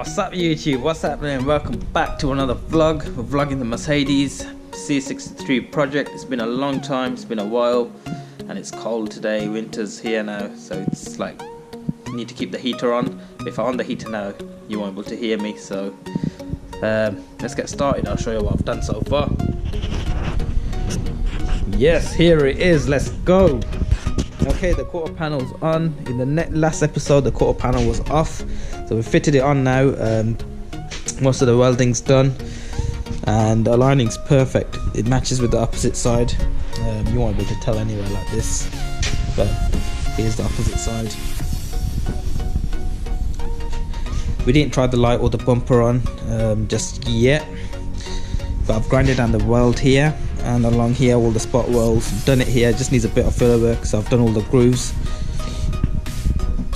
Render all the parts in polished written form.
What's up YouTube, what's happening? Welcome back to another vlog. We're vlogging the Mercedes C63 project. It's been a long time, it's been a while, and it's cold today. Winter's here now, so it's like you need to keep the heater on. If I'm on the heater now, you won't be able to hear me, so let's get started. I'll show you what I've done so far. Yes, here it is, let's go. Okay, the quarter panel's on. In the last episode the quarter panel was off, so we fitted it on now. Most of the welding's done and the alignings's perfect. It matches with the opposite side. You won't be able to tell anywhere like this, but here's the opposite side. We didn't try the light or the bumper on just yet, but I've grinded down the weld here and along here, all the spot welds. Done it here, just needs a bit of filler work, so I've done all the grooves.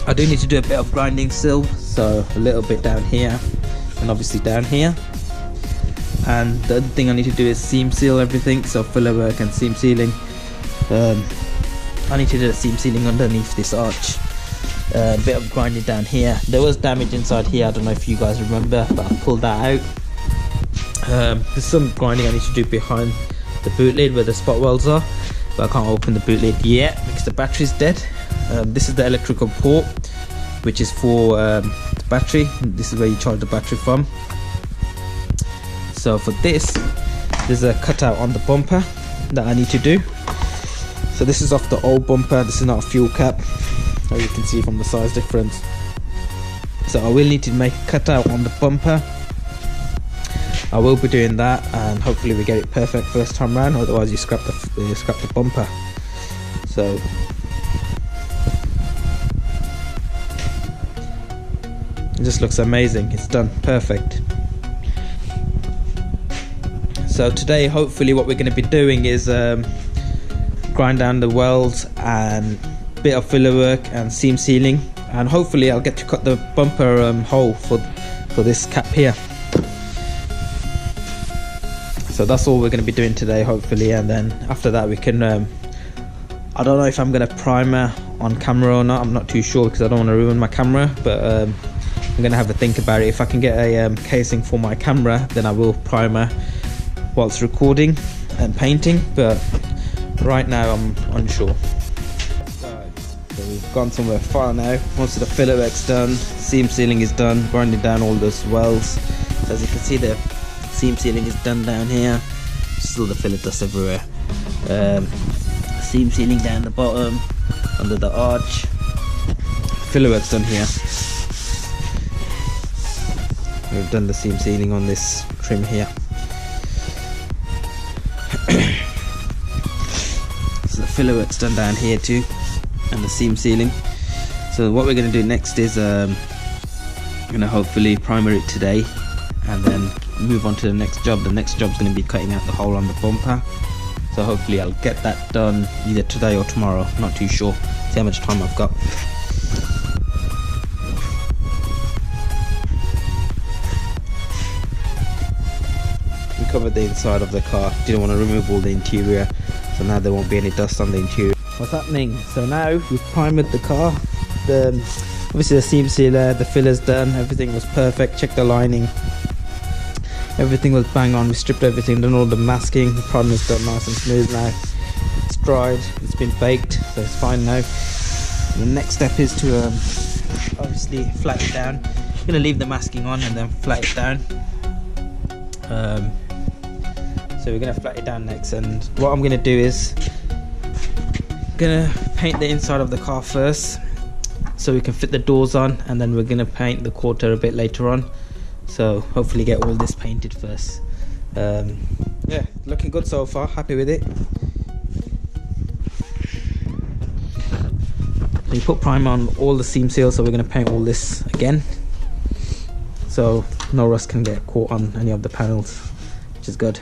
I do need to do a bit of grinding still, so a little bit down here and obviously down here. And the other thing I need to do is seam seal everything, so filler work and seam sealing. I need to do the seam sealing underneath this arch. A bit of grinding down here. There was damage inside here, I don't know if you guys remember, but I pulled that out. There's some grinding I need to do behind the boot lid where the spot welds are, but I can't open the boot lid yet because the battery's dead. This is the electrical port, which is for the battery. This is where you charge the battery from. So for this, there's a cutout on the bumper that I need to do. So this is off the old bumper, this is not a fuel cap, as you can see from the size difference. So I will need to make a cutout on the bumper. I will be doing that, and hopefully we get it perfect first time round, otherwise you scrap the bumper. So it just looks amazing, it's done perfect. So today hopefully what we're going to be doing is grind down the welds and bit of filler work and seam sealing, and hopefully I'll get to cut the bumper hole for this cap here. So that's all we're going to be doing today hopefully, and then after that we can I don't know if I'm going to primer on camera or not. I'm not too sure because I don't want to ruin my camera, but I'm going to have a think about it. If I can get a casing for my camera, then I will primer whilst recording and painting, but right now I'm unsure. So we've gone somewhere far now. Most of the filler work's done, seam sealing is done, grinding down all those welds. So as you can see, the seam sealing is done down here, still the filler dust everywhere. Seam sealing down the bottom, under the arch. Filler work's done here. We've done the seam sealing on this trim here. So the filler work's done down here too, and the seam sealing. So what we're going to do next is I'm going to hopefully primer it today and then move on to the next job. The next job's going to be cutting out the hole on the bumper, so hopefully I'll get that done either today or tomorrow, not too sure. See how much time I've got. We covered the inside of the car, didn't want to remove all the interior, so now there won't be any dust on the interior. What's happening? So now we've primered the car. Obviously the seam sealer, the filler's done, everything was perfect. Check the lining, everything was bang on. We stripped everything, done all the masking. The primer's done nice and smooth now. It's dried, it's been baked, so it's fine now. The next step is to obviously flat it down. I'm gonna leave the masking on and then flat it down. So we're gonna flat it down next, and what I'm gonna do is gonna paint the inside of the car first, so we can fit the doors on, and then we're gonna paint the quarter a bit later on. So hopefully get all this painted first. Yeah, looking good so far, happy with it. So you put primer on all the seam seals, so we're going to paint all this again, so no rust can get caught on any of the panels, which is good.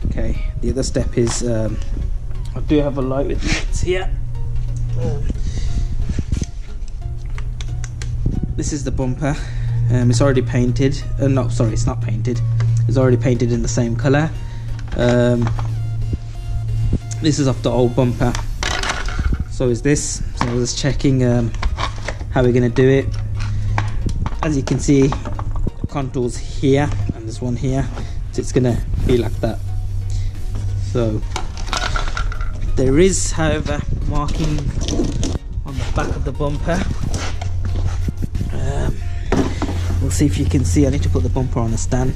Okay, the other step is I do have a light with lights here. This is the bumper. It's already painted. No, sorry, it's not painted. It's already painted in the same color. This is off the old bumper. So is this. So I was checking how we're gonna do it. As you can see, contours here and there's one here, so it's gonna be like that. So there is, however, marking on the back of the bumper. We'll see if you can see. I need to put the bumper on a stand.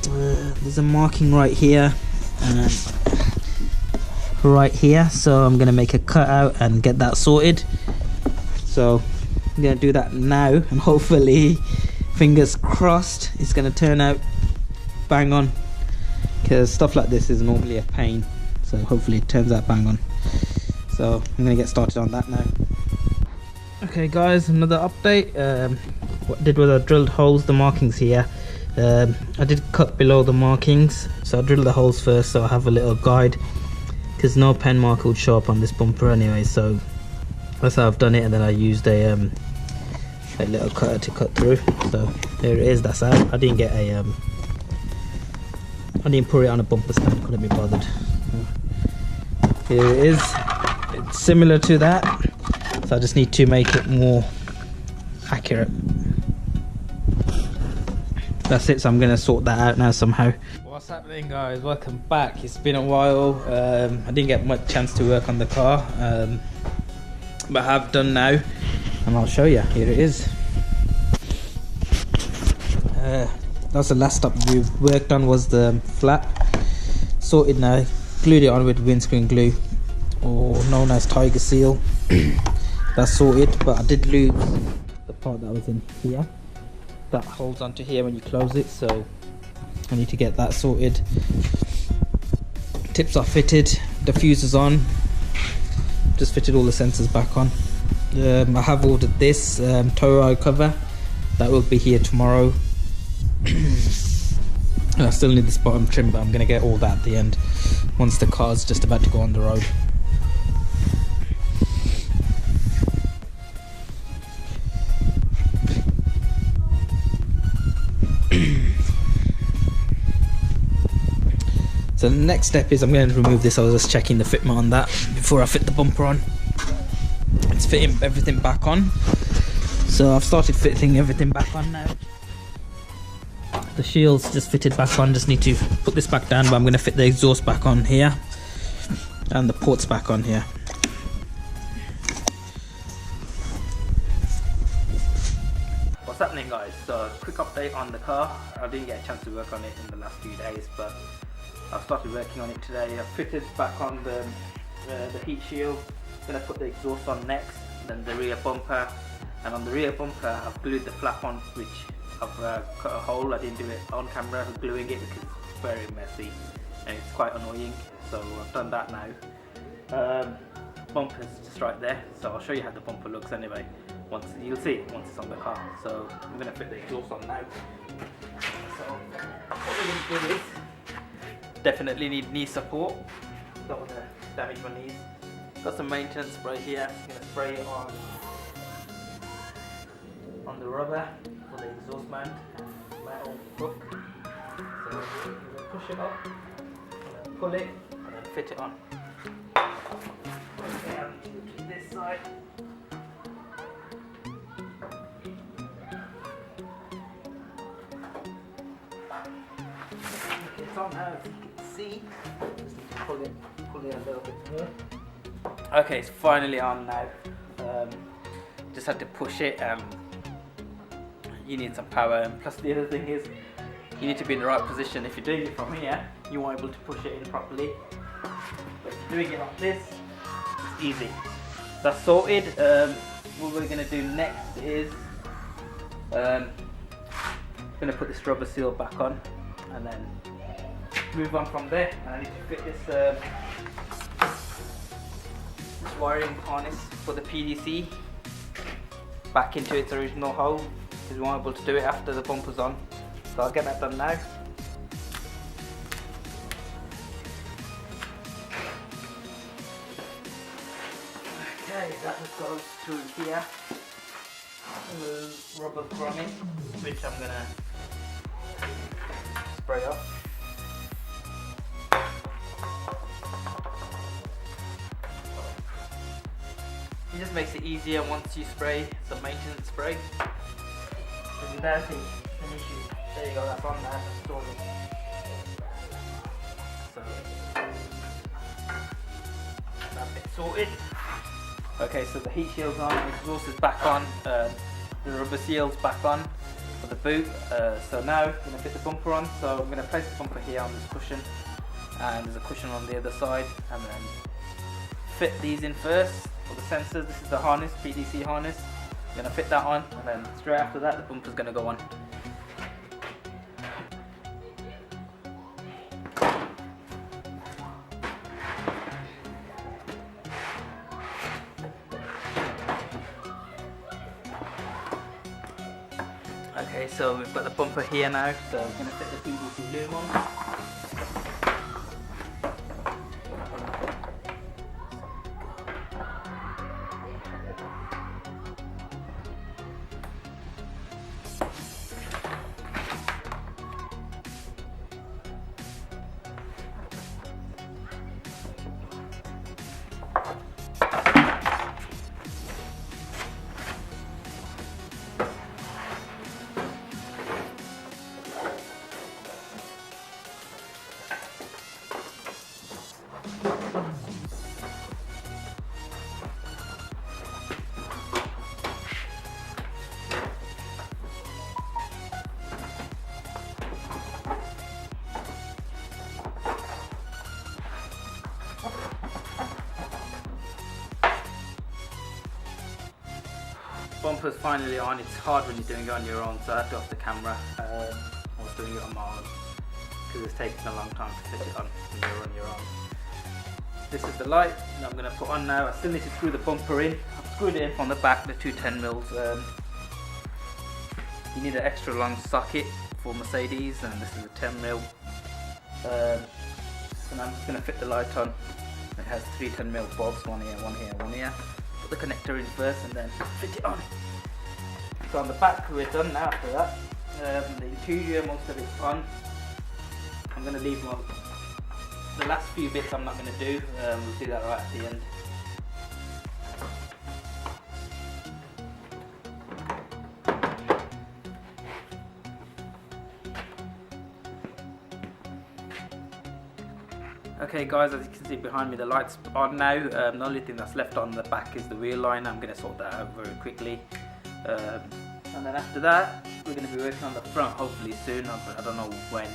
There's a marking right here and right here, so I'm gonna make a cutout and get that sorted. So I'm gonna do that now, and hopefully, fingers crossed, it's gonna turn out bang on, because stuff like this is normally a pain. So hopefully it turns out bang on. So I'm gonna get started on that now. Okay guys, another update. What I did was I drilled holes, the markings here. I did cut below the markings, so I drilled the holes first so I have a little guide, because no pen marker would show up on this bumper anyway. So that's how I've done it, and then I used a little cutter to cut through. So there it is, that's out. I didn't get a I didn't put it on a bumper stand, couldn't be bothered. Here it is, it's similar to that, so I just need to make it more accurate. That's it, so I'm gonna sort that out now somehow. What's happening guys, welcome back. It's been a while. I didn't get much chance to work on the car, but I have done now, and I'll show you. Here it is. That's the last stop we worked on, was the flap. Sorted now, glued it on with windscreen glue, or known as tiger seal. That's sorted, but I did lose the part that was in here that holds onto here when you close it, so I need to get that sorted. Tips are fitted, diffuser's on, just fitted all the sensors back on. I have ordered this tow rod cover that will be here tomorrow. I still need this bottom trim, but I'm going to get all that at the end once the car's just about to go on the road. So the next step is I'm going to remove this. I was just checking the fitment on that before I fit the bumper on. It's fitting everything back on, so I've started fitting everything back on now. The shield's just fitted back on, just need to put this back down, but I'm going to fit the exhaust back on here and the ports back on here. What's happening guys? So quick update on the car. I didn't get a chance to work on it in the last few days, but I've started working on it today. I've fitted back on the heat shield. I'm going to put the exhaust on next, then the rear bumper, and on the rear bumper I've glued the flap on, which I've cut a hole. I didn't do it on camera, gluing it, because it's very messy and it's quite annoying, so I've done that now. Bumper's just right there, so I'll show you how the bumper looks anyway. Once you'll see it once it's on the car. So I'm going to fit the exhaust on now. So what we're going to do is definitely need knee support. Don't want to damage my knees. Got some maintenance spray here. I'm going to spray it on the rubber for the exhaust mount, metal hook. So I'm going to push it up, pull it, and then fit it on. Okay, I'm going to do this side. Okay, it's on now, as you can see. Just need to pull it a little bit more. Okay, it's finally on now. Just had to push it. You need some power, and plus the other thing is you need to be in the right position. If you're doing it from here, you won't be able to push it in properly, but if you're doing it like this, it's easy. That's sorted. What we're going to do next is going to put this rubber seal back on and then move on from there. And I need to fit this wiring harness for the PDC back into its original hole, because we won't be able to do it after the bumper's on. So I'll get that done now. Okay, that just goes through here. The rubber grommet, which I'm gonna spray off. It just makes it easier once you spray some maintenance spray. So without it, an issue. There you go, that's on there, stored. So that bit sorted. Okay, so the heat shield's on, the exhaust is back on, the rubber seal's back on for the boot. So now I'm going to fit the bumper on. So I'm going to place the bumper here on this cushion, and there's a cushion on the other side, and then fit these in first for the sensors. This is the harness, PDC harness. I'm going to fit that on, and then straight after that the bumper's going to go on. Okay, so we've got the bumper here now, so I'm going to fit the PVC loom on. Bumper's finally on. It's hard when you're doing it on your own, so I had to off the camera. I was doing it on my own because it's taking a long time to fit it on when you're on your own. This is the light that I'm going to put on now. I still need to screw the bumper in. I've screwed it in from the back, the two 10mm. You need an extra long socket for Mercedes, and this is a 10mm. So now I'm just going to fit the light on. It has three 10mm bulbs, one here, one here, one here. Put the connector in first and then fit it on. So on the back we're done now after that. The interior, most of it's on. I'm going to leave the last few bits I'm not going to do. We'll do that right at the end. Okay guys, as you can see behind me, the light's on now. The only thing that's left on the back is the wheel line. I'm going to sort that out very quickly. And then after that, we're going to be working on the front hopefully soon. I don't know when.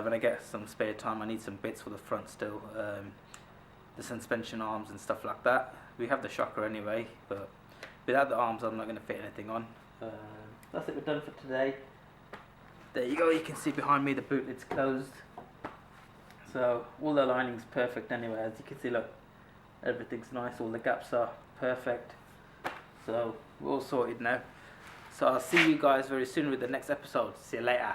When I get some spare time, I need some bits for the front still. The suspension arms and stuff like that. We have the shocker anyway, but without the arms I'm not going to fit anything on. That's it, we're done for today. There you go, you can see behind me the boot lid's closed. So all the lining's perfect anyway, as you can see, look, everything's nice, all the gaps are perfect. So we're all sorted now. So I'll see you guys very soon with the next episode. See you later.